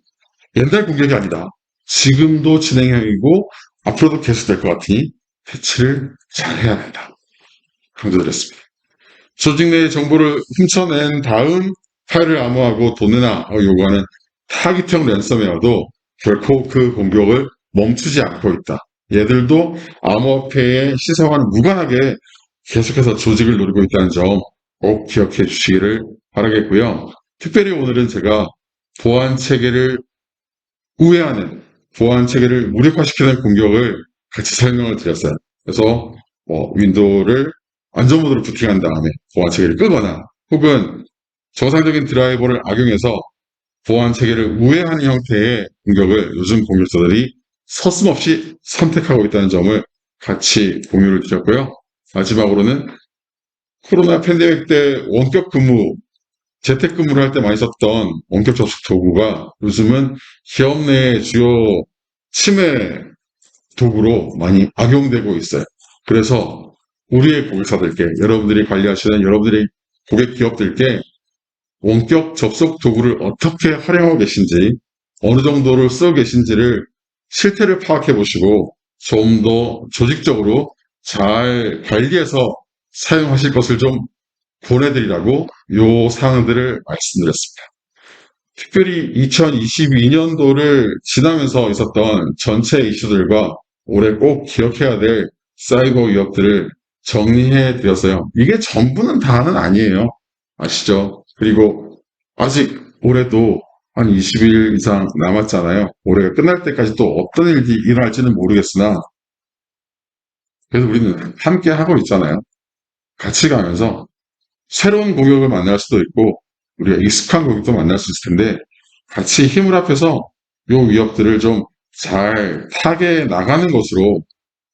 옛날 공격이 아니다. 지금도 진행형이고 앞으로도 계속될 것 같으니 패치를 잘 해야 한다. 강조드렸습니다. 조직 내의 정보를 훔쳐낸 다음 파일을 암호하고 돈이나 요구하는 타깃형 랜섬웨어도 결코 그 공격을 멈추지 않고 있다. 얘들도 암호화폐의 시세와는 무관하게 계속해서 조직을 노리고 있다는 점 꼭 기억해 주시기를 바라겠고요. 특별히 오늘은 제가 보안 체계를 우회하는, 보안 체계를 무력화시키는 공격을 같이 설명을 드렸어요. 그래서 윈도우를 안전 모드로 부팅한 다음에 보안 체계를 끄거나 혹은 정상적인 드라이버를 악용해서 보안 체계를 우회하는 형태의 공격을 요즘 공격자들이 서슴없이 선택하고 있다는 점을 같이 공유를 드렸고요. 마지막으로는 코로나 팬데믹 때 원격 근무, 재택근무를 할 때 많이 썼던 원격 접속 도구가 요즘은 기업 내 주요 침해 도구로 많이 악용되고 있어요. 그래서 우리의 고객사들께, 여러분들이 관리하시는 여러분들의 고객 기업들께 원격 접속 도구를 어떻게 활용하고 계신지, 어느 정도를 쓰고 계신지를 실태를 파악해 보시고 좀 더 조직적으로 잘 관리해서 사용하실 것을 좀 보내드리라고 요 사항들을 말씀드렸습니다. 특별히 2022년도를 지나면서 있었던 전체 이슈들과 올해 꼭 기억해야 될 사이버 위협들을 정리해 드렸어요. 이게 전부는 다는 아니에요. 아시죠? 그리고 아직 올해도 한 20일 이상 남았잖아요. 올해가 끝날 때까지 또 어떤 일이 일어날지는 모르겠으나 그래서 우리는 함께 하고 있잖아요. 같이 가면서 새로운 공격을 만날 수도 있고 우리가 익숙한 공격도 만날 수 있을 텐데 같이 힘을 합해서 요 위협들을 좀 잘 타개해 나가는 것으로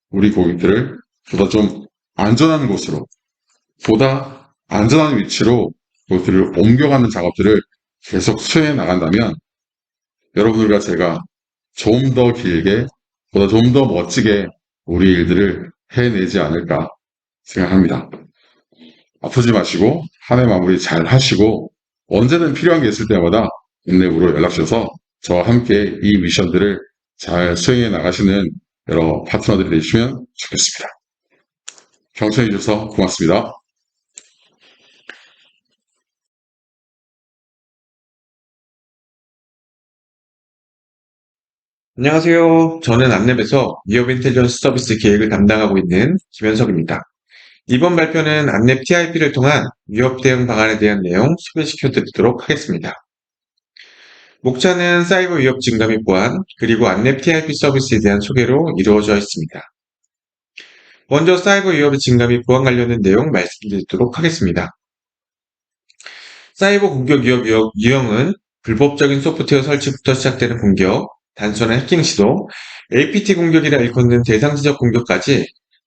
우리 고객들을 보다 좀 안전한 곳으로, 보다 안전한 위치로 고객들을 옮겨가는 작업들을 계속 수행해 나간다면 여러분들과 제가 좀 더 길게, 보다 좀 더 멋지게 우리 일들을 해내지 않을까 생각합니다. 아프지 마시고 한 해 마무리 잘 하시고 언제든 필요한 게 있을 때마다 인랩으로 연락 주셔서 저와 함께 이 미션들을 잘 수행해 나가시는 여러 파트너들이 되시면 좋겠습니다. 경청해 주셔서 고맙습니다. 안녕하세요. 저는 안랩에서 위협 인텔리전스 서비스 기획을 담당하고 있는 김현석입니다. 이번 발표는 안랩 TIP를 통한 위협 대응 방안에 대한 내용 소개시켜 드리도록 하겠습니다. 목차는 사이버 위협 증가 및 보안, 그리고 안랩 TIP 서비스에 대한 소개로 이루어져 있습니다. 먼저 사이버 위협의 증가 및 보안 관련된 내용 말씀드리도록 하겠습니다. 사이버 공격 위협 유형은 불법적인 소프트웨어 설치부터 시작되는 공격, 단순한 해킹 시도, APT 공격이라 일컫는 대상지적 공격까지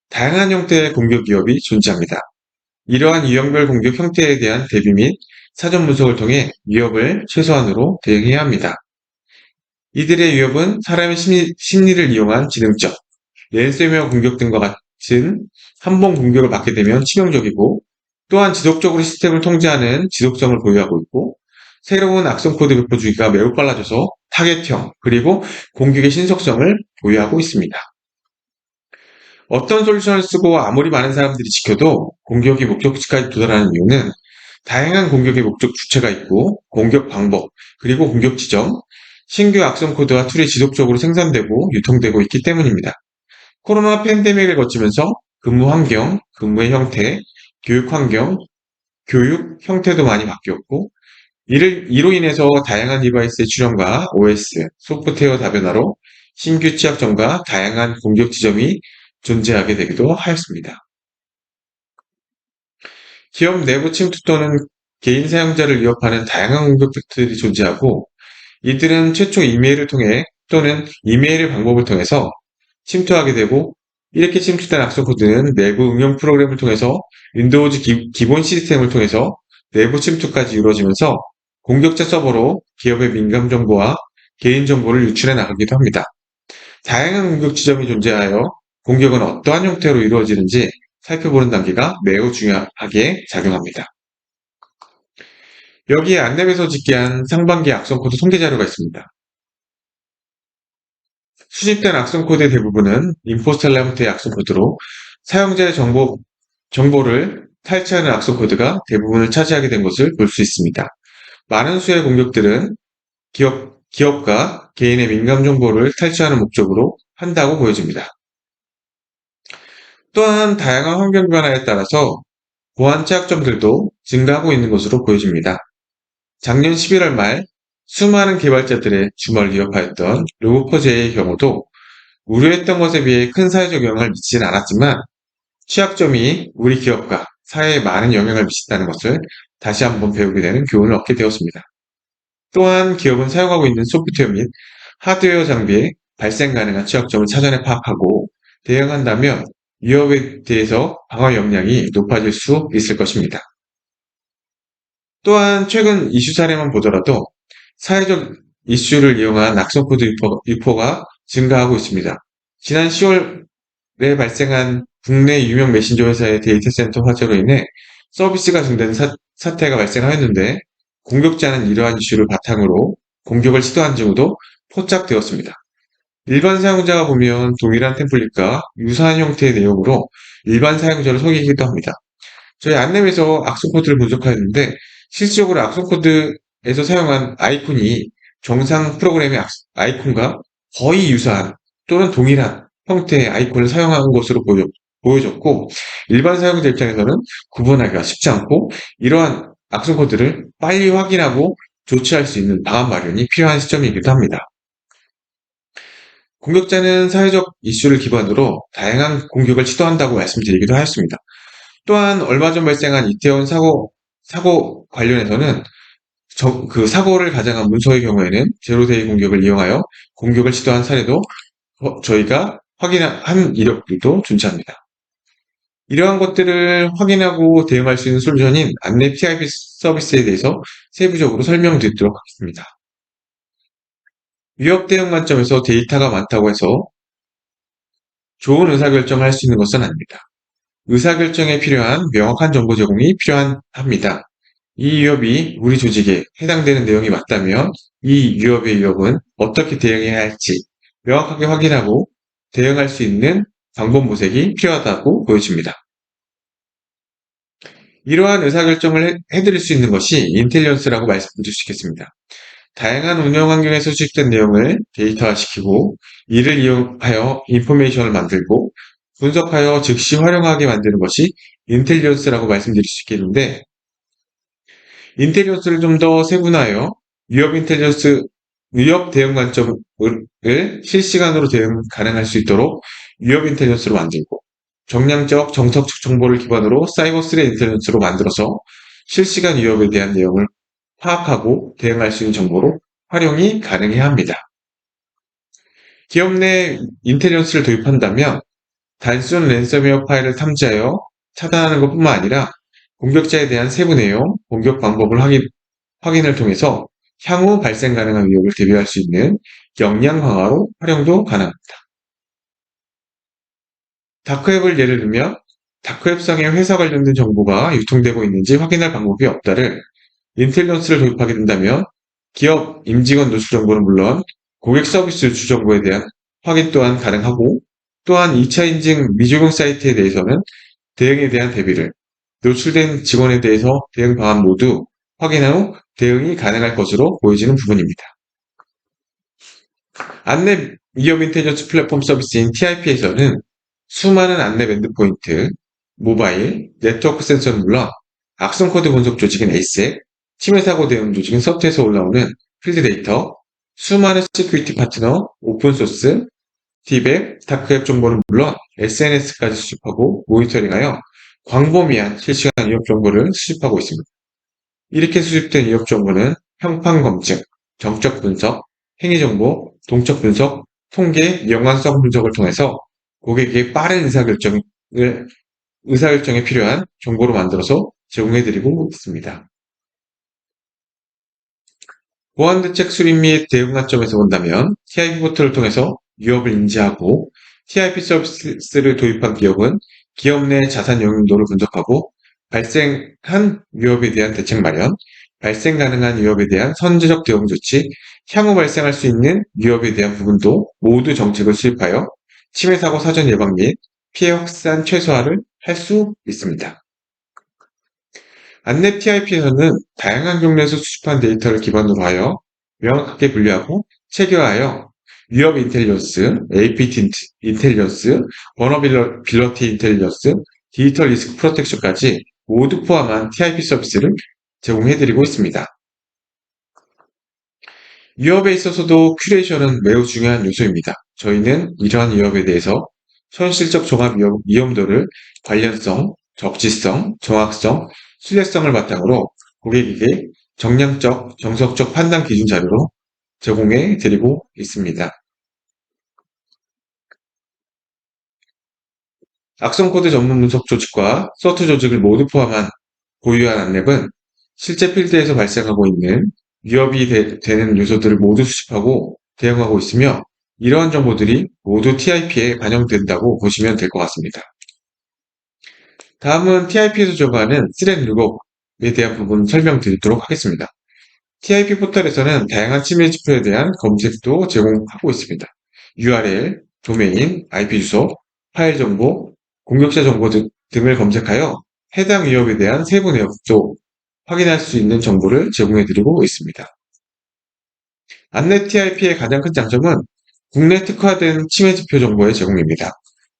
다양한 형태의 공격 위협이 존재합니다. 이러한 유형별 공격 형태에 대한 대비 및 사전 분석을 통해 위협을 최소한으로 대응해야 합니다. 이들의 위협은 사람의 심리를 이용한 지능적, 랜섬웨어 공격 등과 같은 한 번 공격을 받게 되면 치명적이고 또한 지속적으로 시스템을 통제하는 지속성을 보유하고 있고 새로운 악성 코드 배포 주기가 매우 빨라져서 타겟형 그리고 공격의 신속성을 보유하고 있습니다. 어떤 솔루션을 쓰고 아무리 많은 사람들이 지켜도 공격이 목적지까지 도달하는 이유는 다양한 공격의 목적 주체가 있고 공격 방법 그리고 공격 지점, 신규 악성 코드와 툴이 지속적으로 생산되고 유통되고 있기 때문입니다. 코로나 팬데믹을 거치면서 근무 환경, 근무의 형태, 교육 환경, 교육 형태도 많이 바뀌었고 이로 인해서 다양한 디바이스의 출현과 OS, 소프트웨어 다변화로 신규 취약점과 다양한 공격 지점이 존재하게 되기도 하였습니다. 기업 내부 침투 또는 개인 사용자를 위협하는 다양한 공격들이 존재하고 이들은 최초 이메일을 통해 또는 이메일 방법을 통해서 침투하게 되고 이렇게 침투된 악성 코드는 내부 응용 프로그램을 통해서 윈도우즈 기본 시스템을 통해서 내부 침투까지 이루어지면서 공격자 서버로 기업의 민감 정보와 개인 정보를 유출해 나가기도 합니다. 다양한 공격 지점이 존재하여 공격은 어떠한 형태로 이루어지는지 살펴보는 단계가 매우 중요하게 작용합니다. 여기에 안랩에서 집계한 상반기 악성 코드 통계 자료가 있습니다. 수집된 악성 코드의 대부분은 임포스텔라 형태의 악성 코드로 사용자의 정보를 탈취하는 악성 코드가 대부분을 차지하게 된 것을 볼 수 있습니다. 많은 수의 공격들은 기업과 개인의 민감 정보를 탈취하는 목적으로 한다고 보여집니다. 또한 다양한 환경 변화에 따라서 보안 취약점들도 증가하고 있는 것으로 보여집니다. 작년 11월 말 수많은 개발자들의 주말을 위협하였던 로그포제의 경우도 우려했던 것에 비해 큰 사회적 영향을 미치진 않았지만 취약점이 우리 기업과 사회에 많은 영향을 미친다는 것을 다시 한번 배우게 되는 교훈을 얻게 되었습니다. 또한 기업은 사용하고 있는 소프트웨어 및 하드웨어 장비에 발생 가능한 취약점을 사전에 파악하고 대응한다면 위협에 대해서 방어 역량이 높아질 수 있을 것입니다. 또한 최근 이슈 사례만 보더라도 사회적 이슈를 이용한 악성 코드 유포가 증가하고 있습니다. 지난 10월에 발생한 국내 유명 메신저 회사의 데이터 센터 화재로 인해 서비스가 중단된 사태가 발생하였는데 공격자는 이러한 이슈를 바탕으로 공격을 시도한 징후도 포착되었습니다. 일반 사용자가 보면 동일한 템플릿과 유사한 형태의 내용으로 일반 사용자를 속이기도 합니다. 저희 안랩에서 악성 코드를 분석하였는데 실질적으로 악성 코드에서 사용한 아이콘이 정상 프로그램의 아이콘과 거의 유사한 또는 동일한 형태의 아이콘을 사용한 것으로 보여졌고 일반 사용자 입장에서는 구분하기가 쉽지 않고 이러한 악성 코드를 빨리 확인하고 조치할 수 있는 방안 마련이 필요한 시점이기도 합니다. 공격자는 사회적 이슈를 기반으로 다양한 공격을 시도한다고 말씀드리기도 하였습니다. 또한 얼마 전 발생한 이태원 사고 관련해서는 그 사고를 가장한 문서의 경우에는 제로데이 공격을 이용하여 공격을 시도한 사례도 저희가 확인한 이력들도 존재합니다. 이러한 것들을 확인하고 대응할 수 있는 솔루션인 안랩 TIP 서비스에 대해서 세부적으로 설명드리도록 하겠습니다. 위협 대응 관점에서 데이터가 많다고 해서 좋은 의사결정을 할 수 있는 것은 아닙니다. 의사결정에 필요한 명확한 정보 제공이 필요합니다. 이 위협이 우리 조직에 해당되는 내용이 맞다면 이 위협의 위협은 어떻게 대응해야 할지 명확하게 확인하고 대응할 수 있는 방법 모색이 필요하다고 보여집니다. 이러한 의사결정을 해드릴 수 있는 것이 인텔리전스라고 말씀드릴 수 있겠습니다. 다양한 운영 환경에서 수집된 내용을 데이터화시키고 이를 이용하여 인포메이션을 만들고 분석하여 즉시 활용하게 만드는 것이 인텔리전스라고 말씀드릴 수 있겠는데 인텔리전스를 좀 더 세분화하여 위협 대응 관점을 실시간으로 대응 가능할 수 있도록 위협 인텔리전스로 만들고 정량적 정석적 정보를 기반으로 사이버 스레 인텔리전스로 만들어서 실시간 위협에 대한 내용을 파악하고 대응할 수 있는 정보로 활용이 가능해야 합니다. 기업 내 인텔리전스를 도입한다면 단순 랜섬웨어 파일을 탐지하여 차단하는 것뿐만 아니라 공격자에 대한 세부 내용, 공격 방법을 확인을 통해서 향후 발생 가능한 위협을 대비할 수 있는 역량 강화로 활용도 가능합니다. 다크웹을 예를 들면 다크웹상에 회사 관련된 정보가 유통되고 있는지 확인할 방법이 없다를 인텔리전스를 도입하게 된다면 기업 임직원 노출 정보는 물론 고객 서비스 유출 정보에 대한 확인 또한 가능하고, 또한 2차 인증 미적용 사이트에 대해서는 대응에 대한 대비를, 노출된 직원에 대해서 대응 방안 모두 확인 후 대응이 가능할 것으로 보여지는 부분입니다. 안내 위협 인텔리전스 플랫폼 서비스인 TIP에서는 수많은 안내 밴드 포인트, 모바일, 네트워크 센서는 물론 악성 코드 분석 조직인 에이셉, 침해 사고 대응 조직인 서트에서 올라오는 필드 데이터, 수많은 시큐리티 파트너, 오픈소스, D앱, 다크앱 정보는 물론 SNS까지 수집하고 모니터링하여 광범위한 실시간 위협 정보를 수집하고 있습니다. 이렇게 수집된 위협 정보는 평판 검증, 정적 분석, 행위 정보, 동적 분석, 통계, 연관성 분석을 통해서 고객에게 빠른 의사결정에 필요한 정보로 만들어서 제공해드리고 있습니다. 보안대책 수립 및 대응 관점에서 본다면 TIP 포털을 통해서 위협을 인지하고 TIP 서비스를 도입한 기업은 기업 내 자산 영향도를 분석하고 발생한 위협에 대한 대책 마련, 발생 가능한 위협에 대한 선제적 대응 조치, 향후 발생할 수 있는 위협에 대한 부분도 모두 정책을 수립하여 침해 사고 사전 예방 및 피해 확산 최소화를 할 수 있습니다. 안내 TIP에서는 다양한 경로에서 수집한 데이터를 기반으로 하여 명확하게 분류하고 체계화하여 위협 인텔리전스, APT 인텔리전스, 버너빌러티 인텔리전스, 디지털 리스크 프로텍션까지 모두 포함한 TIP 서비스를 제공해드리고 있습니다. 위협에 있어서도 큐레이션은 매우 중요한 요소입니다. 저희는 이러한 위협에 대해서 현실적 종합 위험도를 관련성, 적지성, 정확성, 신뢰성을 바탕으로 고객에게 정량적, 정석적 판단 기준 자료로 제공해 드리고 있습니다. 악성 코드 전문 분석 조직과 서트 조직을 모두 포함한 고유한 안랩은 실제 필드에서 발생하고 있는 위협이 되는 요소들을 모두 수집하고 대응하고 있으며, 이러한 정보들이 모두 TIP에 반영된다고 보시면 될 것 같습니다. 다음은 TIP에서 제공하는 스렛 룩업에 대한 부분 설명드리도록 하겠습니다. TIP 포털에서는 다양한 침해 지표에 대한 검색도 제공하고 있습니다. URL, 도메인, IP 주소, 파일 정보, 공격자 정보 등을 검색하여 해당 위협에 대한 세부 내역도 확인할 수 있는 정보를 제공해드리고 있습니다. 안내 TIP의 가장 큰 장점은 국내 특화된 침해 지표 정보의 제공입니다.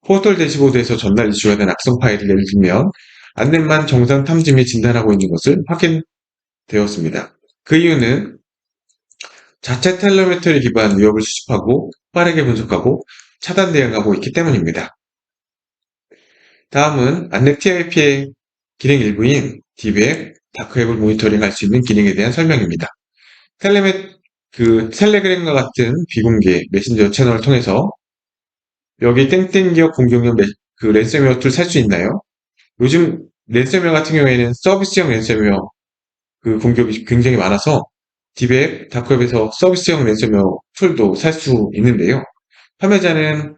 포털 대시보드에서 전날 이슈가 된 악성 파일을 예를 들면 안넷만 정상 탐지 및 진단하고 있는 것을 확인되었습니다. 그 이유는 자체 텔레메트리 기반 위협을 수집하고 빠르게 분석하고 차단 대응하고 있기 때문입니다. 다음은 안넷 TIP의 기능 일부인 D앱, 다크웹을 모니터링할 수 있는 기능에 대한 설명입니다. 텔레그램과 같은 비공개 메신저 채널을 통해서 여기 땡땡 기업 공격용 랜섬웨어 툴 살 수 있나요? 요즘 랜섬웨어 같은 경우에는 서비스형 랜섬웨어 공격이 굉장히 많아서 D앱, 다크웹에서 서비스형 랜섬웨어 툴도 살 수 있는데요. 판매자는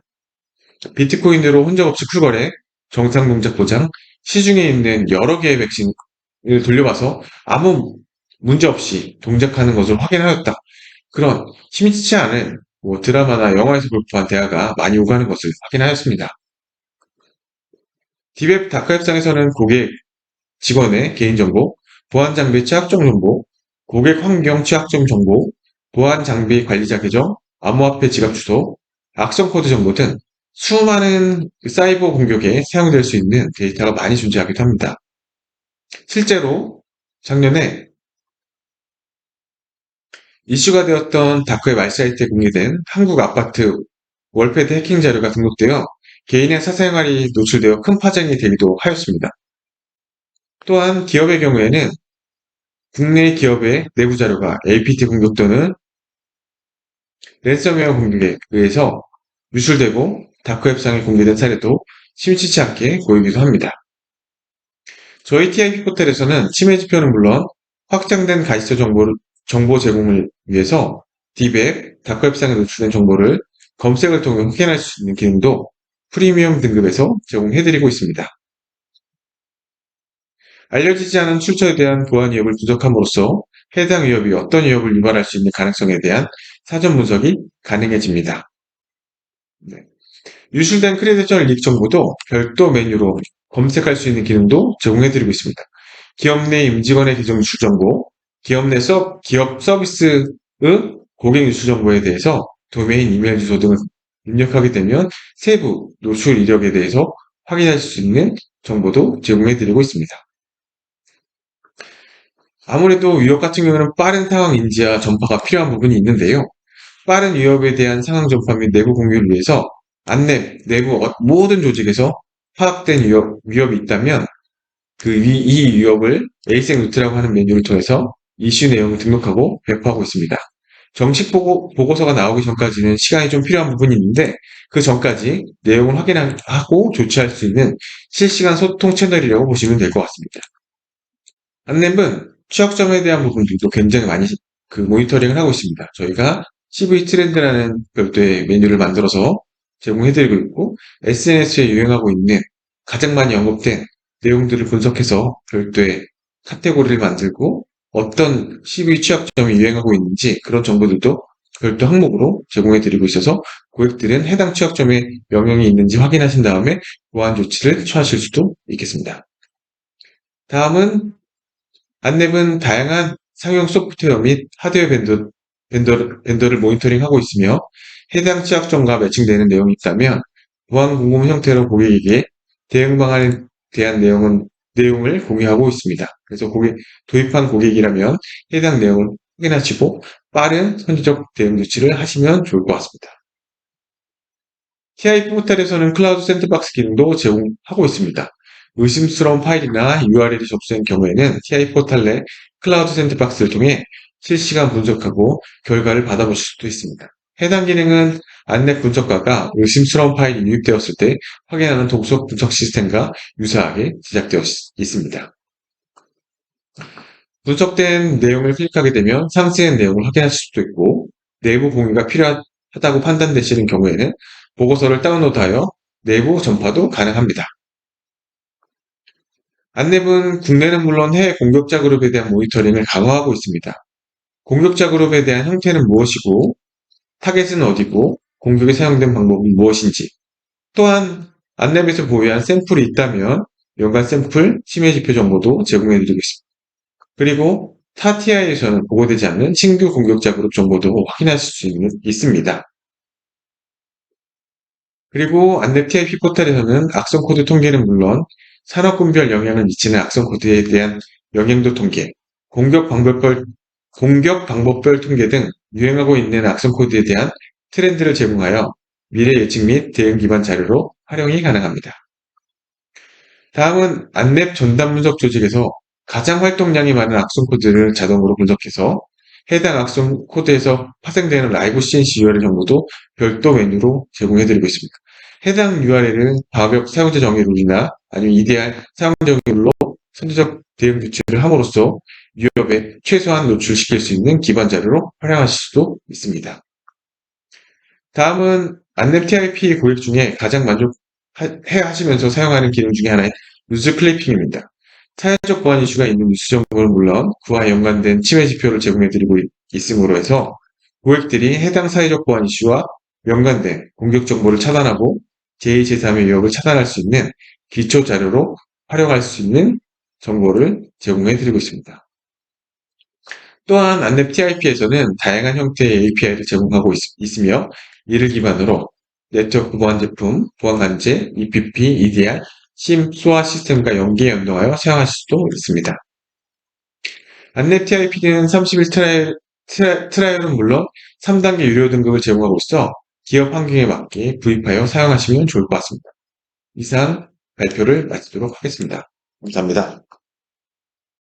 비트코인으로 흔적 없이 쿨거래, 정상 동작 보장, 시중에 있는 여러 개의 백신을 돌려봐서 아무 문제 없이 동작하는 것을 확인하였다. 그런 심의치 않은 드라마나 영화에서 볼 법한 대화가 많이 오가는 것을 확인하였습니다. D앱 다크웹상에서는 고객, 직원의 개인정보, 보안 장비 취약점 정보, 고객 환경 취약점 정보, 보안 장비 관리자 계정, 암호화폐 지갑 주소, 악성 코드 정보 등 수많은 사이버 공격에 사용될 수 있는 데이터가 많이 존재하기도 합니다. 실제로 작년에 이슈가 되었던 다크웹 알사이트에 공개된 한국 아파트 월패드 해킹 자료가 등록되어 개인의 사생활이 노출되어 큰 파장이 되기도 하였습니다. 또한 기업의 경우에는 국내 기업의 내부 자료가 APT 공격 또는 랜섬웨어 공격에 의해서 유출되고 다크웹상에 공개된 사례도 심치치 않게 보이기도 합니다. 저희 TIP 포털에서는 침해 지표는 물론 확장된 가시처 정보 제공을 위해서 D앱, 다크웹상에 노출된 정보를 검색을 통해 확인할 수 있는 기능도 프리미엄 등급에서 제공해드리고 있습니다. 알려지지 않은 출처에 대한 보안 위협을 분석함으로써 해당 위협이 어떤 위협을 유발할 수 있는 가능성에 대한 사전 분석이 가능해집니다. 네. 유출된 크레덴셜 리ክ 정보도 별도 메뉴로 검색할 수 있는 기능도 제공해드리고 있습니다. 기업 내 임직원의 계정 유출 정보, 기업 내 기업 서비스의 고객 유출 정보에 대해서 도메인 이메일 주소 등을 입력하게 되면 세부 노출 이력에 대해서 확인하실 수 있는 정보도 제공해드리고 있습니다. 아무래도 위협 같은 경우는 빠른 상황 인지와 전파가 필요한 부분이 있는데요. 빠른 위협에 대한 상황 전파 및 내부 공유를 위해서 안내, 내부 모든 조직에서 파악된 위협이 있다면 이 위협을 에이색 루트라고 하는 메뉴를 통해서 이슈 내용을 등록하고 배포하고 있습니다. 정식 보고서가 나오기 전까지는 시간이 좀 필요한 부분이 있는데 그 전까지 내용을 확인하고 조치할 수 있는 실시간 소통 채널이라고 보시면 될 것 같습니다. 안랩은 취약점에 대한 부분들도 굉장히 많이 모니터링을 하고 있습니다. 저희가 CV 트렌드라는 별도의 메뉴를 만들어서 제공해드리고 있고 SNS에 유행하고 있는 가장 많이 언급된 내용들을 분석해서 별도의 카테고리를 만들고 어떤 CV 취약점이 유행하고 있는지 그런 정보들도 별도 항목으로 제공해드리고 있어서 고객들은 해당 취약점에 영향이 있는지 확인하신 다음에 보안 조치를 취하실 수도 있겠습니다. 다음은 안랩은 다양한 상용 소프트웨어 및 하드웨어 벤더를 모니터링하고 있으며 해당 취약점과 매칭되는 내용이 있다면 보안 궁금 형태로 고객에게 대응 방안에 대한 내용을 공유하고 있습니다. 그래서 도입한 고객이라면 해당 내용을 확인하시고 빠른 선제적 대응 조치를 하시면 좋을 것 같습니다. TI 포탈에서는 클라우드 샌드박스 기능도 제공하고 있습니다. 의심스러운 파일이나 URL이 접수된 경우에는 TI 포탈 내 클라우드 샌드박스를 통해 실시간 분석하고 결과를 받아보실 수도 있습니다. 해당 기능은 안랩 분석가가 의심스러운 파일이 유입되었을 때 확인하는 동속 분석 시스템과 유사하게 제작되어 있습니다. 분석된 내용을 클릭하게 되면 상세한 내용을 확인하실 수도 있고 내부 공유가 필요하다고 판단되시는 경우에는 보고서를 다운로드하여 내부 전파도 가능합니다. 안랩은 국내는 물론 해외 공격자 그룹에 대한 모니터링을 강화하고 있습니다. 공격자 그룹에 대한 형태는 무엇이고 타겟은 어디고 공격에 사용된 방법은 무엇인지 또한 안랩에서 보유한 샘플이 있다면 연간 샘플, 심해 지표 정보도 제공해드리고 있습니다. 그리고 타 TI에서는 보고되지 않는 신규 공격자 그룹 정보도 확인하실 수 있습니다. 그리고 안랩 TIP 포털에서는 악성 코드 통계는 물론 산업군별 영향을 미치는 악성 코드에 대한 영향도 통계, 공격 방법별 통계 등 유행하고 있는 악성 코드에 대한 트렌드를 제공하여 미래 예측 및 대응 기반 자료로 활용이 가능합니다. 다음은 안랩 전담 분석 조직에서 가장 활동량이 많은 악성 코드를 자동으로 분석해서 해당 악성 코드에서 파생되는 라이브 CNC URL 정보도 별도 메뉴로 제공해드리고 있습니다. 해당 URL은 가격 사용자 정의 룰이나 아니면 EDR 사용자 정의 룰로 선제적 대응 조치를 함으로써 위협에 최소한 노출시킬 수 있는 기반 자료로 활용하실 수도 있습니다. 다음은 안랩 TIP 고객 중에 가장 만족하시면서 사용하는 기능 중에 하나인 뉴스 클리핑입니다. 사회적 보안 이슈가 있는 뉴스 정보는 물론 그와 연관된 침해 지표를 제공해드리고 있으므로 해서 고객들이 해당 사회적 보안 이슈와 연관된 공격 정보를 차단하고 제2, 제3의 위협을 차단할 수 있는 기초 자료로 활용할 수 있는 정보를 제공해드리고 있습니다. 또한 안랩 TIP에서는 다양한 형태의 API를 제공하고 있으며 이를 기반으로 네트워크 보안 제품, 보안 관제, EPP, EDR, SIEM, SOA 시스템과 연동하여 사용하실 수도 있습니다. 안랩 TIP는 30일 트라이얼은 물론 3단계 유료 등급을 제공하고 있어 기업 환경에 맞게 구입하여 사용하시면 좋을 것 같습니다. 이상 발표를 마치도록 하겠습니다. 감사합니다.